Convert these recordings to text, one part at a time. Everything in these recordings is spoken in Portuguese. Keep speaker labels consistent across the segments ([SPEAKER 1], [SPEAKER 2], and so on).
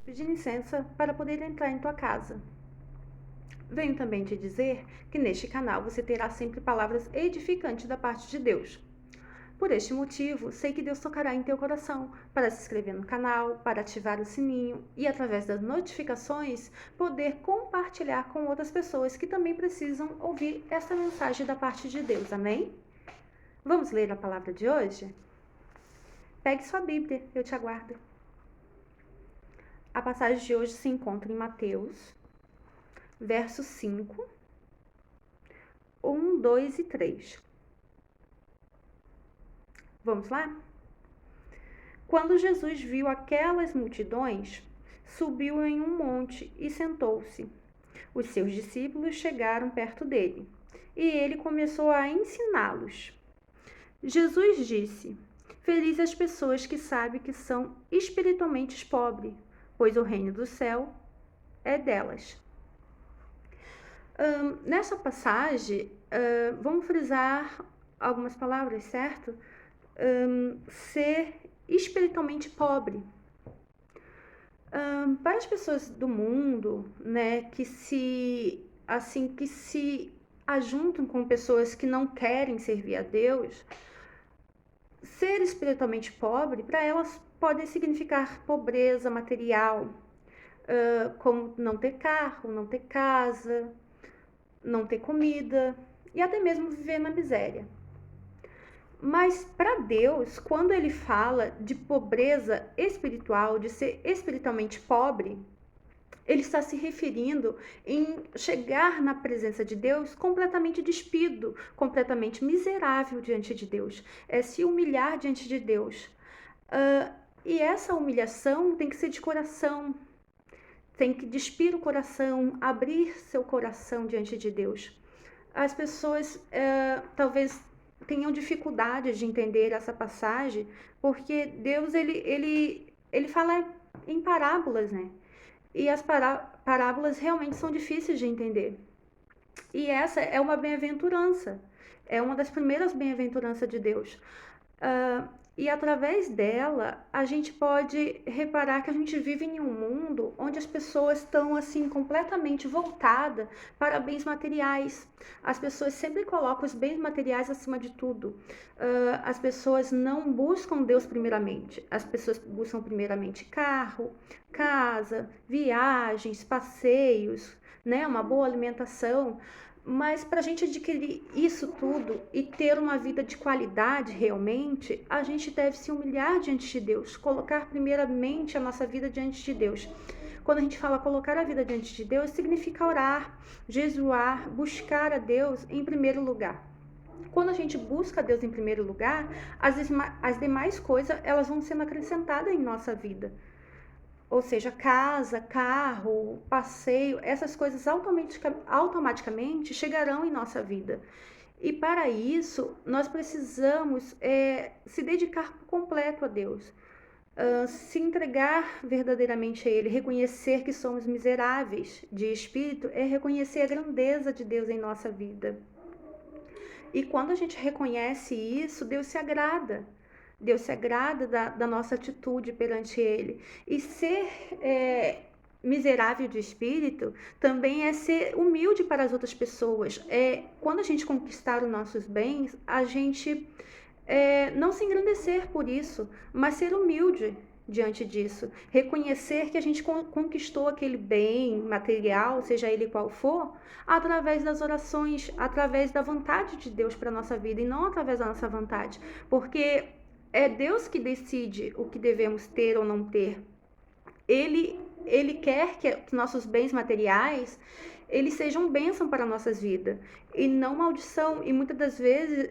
[SPEAKER 1] pedir licença para poder entrar em tua casa. Venho também te dizer que neste canal você terá sempre palavras edificantes da parte de Deus. Por este motivo, sei que Deus tocará em teu coração para se inscrever no canal, para ativar o sininho e, através das notificações, poder compartilhar com outras pessoas que também precisam ouvir esta mensagem da parte de Deus. Amém? Vamos ler a palavra de hoje? Pegue sua Bíblia, eu te aguardo. A passagem de hoje se encontra em Mateus, verso 5, 1, 2 e 3. Vamos lá? Quando Jesus viu aquelas multidões, subiu em um monte e sentou-se. Os seus discípulos chegaram perto dele e ele começou a ensiná-los. Jesus disse: Felizes as pessoas que sabem que são espiritualmente pobres, pois o reino do céu é delas. Nessa passagem, vamos frisar algumas palavras, certo? Ser espiritualmente pobre. Para as pessoas do mundo, né, que se ajuntam com pessoas que não querem servir a Deus, ser espiritualmente pobre, para elas pode significar pobreza material, como não ter carro, não ter casa, não ter comida e até mesmo viver na miséria. Mas para Deus, quando ele fala de pobreza espiritual, de ser espiritualmente pobre, ele está se referindo em chegar na presença de Deus completamente despido, completamente miserável diante de Deus. É se humilhar diante de Deus. E essa humilhação tem que ser de coração, tem que despir o coração, abrir seu coração diante de Deus. As pessoas talvez tenham dificuldade de entender essa passagem, porque Deus ele fala em parábolas, né? E as parábolas realmente são difíceis de entender. E essa é uma bem-aventurança, é uma das primeiras bem-aventuranças de Deus. E através dela, a gente pode reparar que a gente vive em um mundo onde as pessoas estão assim completamente voltadas para bens materiais. As pessoas sempre colocam os bens materiais acima de tudo. As pessoas não buscam Deus primeiramente. As pessoas buscam primeiramente carro, casa, viagens, passeios, né, uma boa alimentação. Mas para a gente adquirir isso tudo e ter uma vida de qualidade realmente, a gente deve se humilhar diante de Deus, colocar primeiramente a nossa vida diante de Deus. Quando a gente fala colocar a vida diante de Deus, significa orar, jejuar, buscar a Deus em primeiro lugar. Quando a gente busca Deus em primeiro lugar, as demais coisas elas vão sendo acrescentadas em nossa vida. Ou seja, casa, carro, passeio, essas coisas automaticamente chegarão em nossa vida. E para isso, nós precisamos se dedicar por completo a Deus. Se entregar verdadeiramente a Ele, reconhecer que somos miseráveis de espírito, é reconhecer a grandeza de Deus em nossa vida. E quando a gente reconhece isso, Deus se agrada. Deus se agrada da nossa atitude perante Ele. E ser miserável de espírito também é ser humilde para as outras pessoas. Quando a gente conquistar os nossos bens, a gente não se engrandecer por isso, mas ser humilde diante disso. Reconhecer que a gente conquistou aquele bem material, seja ele qual for, através das orações, através da vontade de Deus para a nossa vida e não através da nossa vontade. Porque é Deus que decide o que devemos ter ou não ter. Ele quer que nossos bens materiais eles sejam bênção para nossas vidas e não maldição. E muitas das vezes,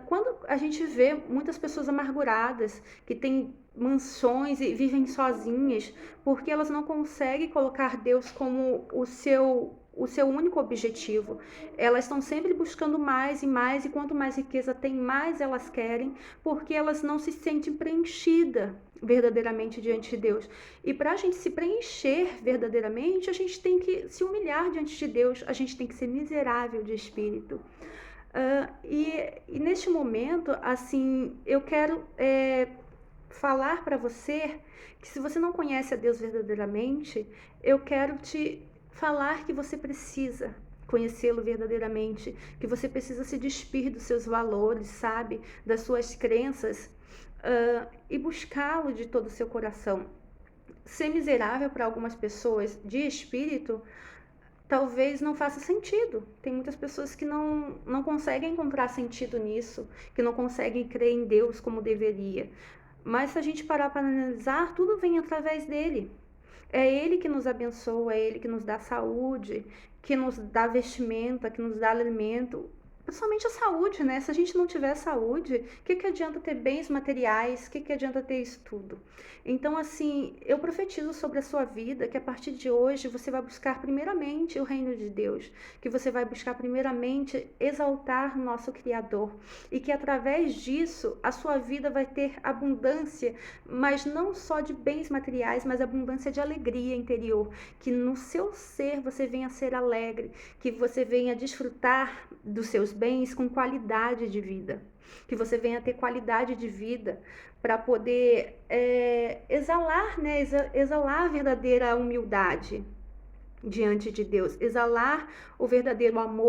[SPEAKER 1] quando a gente vê muitas pessoas amarguradas que têm mansões e vivem sozinhas porque elas não conseguem colocar Deus como o seu único objetivo. Elas estão sempre buscando mais e mais, e quanto mais riqueza tem, mais elas querem, porque elas não se sentem preenchidas verdadeiramente diante de Deus. E para a gente se preencher verdadeiramente, a gente tem que se humilhar diante de Deus, a gente tem que ser miserável de espírito. E neste momento, assim, eu quero falar para você que, se você não conhece a Deus verdadeiramente, eu quero te falar que você precisa conhecê-lo verdadeiramente, que você precisa se despir dos seus valores, sabe, das suas crenças, e buscá-lo de todo o seu coração. Ser miserável para algumas pessoas de espírito talvez não faça sentido. Tem muitas pessoas que não conseguem encontrar sentido nisso, que não conseguem crer em Deus como deveria. Mas se a gente parar para analisar, tudo vem através dele. É ele que nos abençoa, é ele que nos dá saúde, que nos dá vestimenta, que nos dá alimento. Principalmente a saúde, né? Se a gente não tiver saúde, o que adianta ter bens materiais? O que adianta ter isso tudo? Então, assim, eu profetizo sobre a sua vida que, a partir de hoje, você vai buscar primeiramente o reino de Deus, que você vai buscar primeiramente exaltar nosso Criador, e que através disso a sua vida vai ter abundância, mas não só de bens materiais, mas abundância de alegria interior, que no seu ser você venha a ser alegre, que você venha desfrutar dos seus bens com qualidade de vida, que você venha ter qualidade de vida para poder exalar, né, exalar a verdadeira humildade diante de Deus, exalar o verdadeiro amor